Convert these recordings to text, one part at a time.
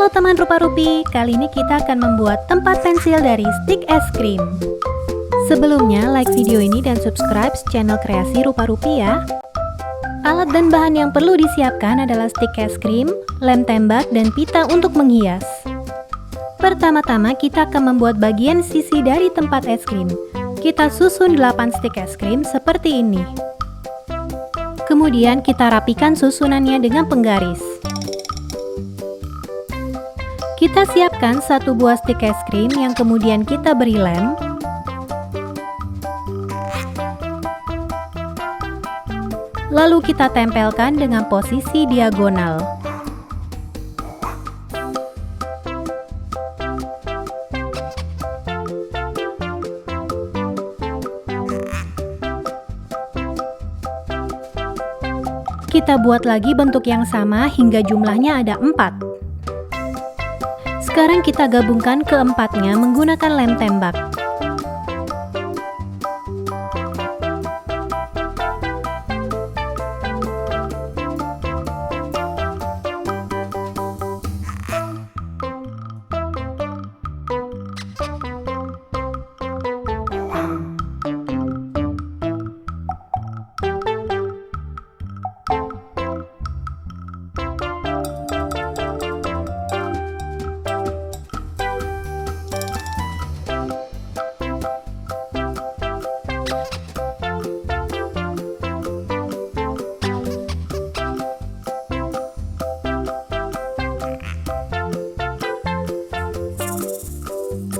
Halo teman rupa-rupi, kali ini kita akan membuat tempat pensil dari stik es krim. Sebelumnya, like video ini dan subscribe channel Kreasi Rupa-Rupi ya. Alat dan bahan yang perlu disiapkan adalah stik es krim, lem tembak, dan pita untuk menghias. Pertama-tama kita akan membuat bagian sisi dari tempat es krim. Kita susun 8 stik es krim seperti ini. Kemudian kita rapikan susunannya dengan penggaris. Kita siapkan satu buah stik es krim yang kemudian kita beri lem. Lalu kita tempelkan dengan posisi diagonal. Kita buat lagi bentuk yang sama hingga jumlahnya ada 4. Sekarang kita gabungkan keempatnya menggunakan lem tembak.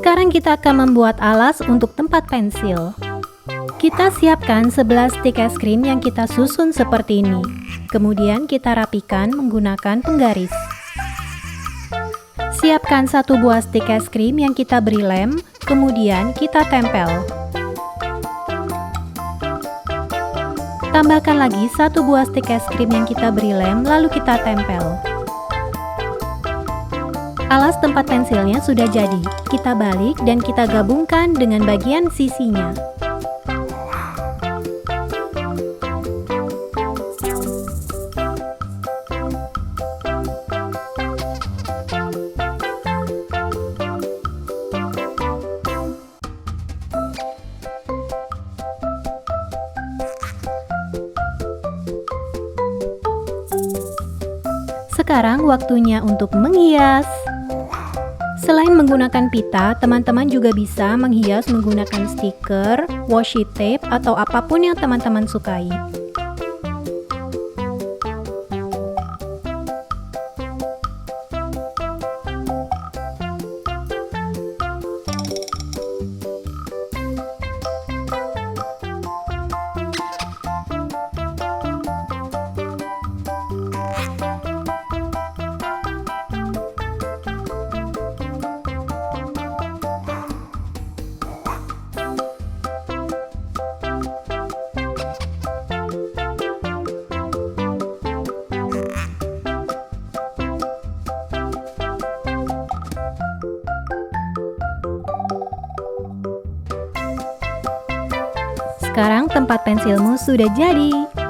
Sekarang kita akan membuat alas untuk tempat pensil. Kita siapkan 11 stik es krim yang kita susun seperti ini. Kemudian kita rapikan menggunakan penggaris. Siapkan satu buah stik es krim yang kita beri lem, kemudian kita tempel. Tambahkan lagi satu buah stik es krim yang kita beri lem, lalu kita tempel. Alas tempat pensilnya sudah jadi. Kita balik dan kita gabungkan dengan bagian sisinya. Sekarang waktunya untuk menghias. Selain menggunakan pita, teman-teman juga bisa menghias menggunakan stiker, washi tape, atau apapun yang teman-teman sukai. Sekarang tempat pensilmu sudah jadi.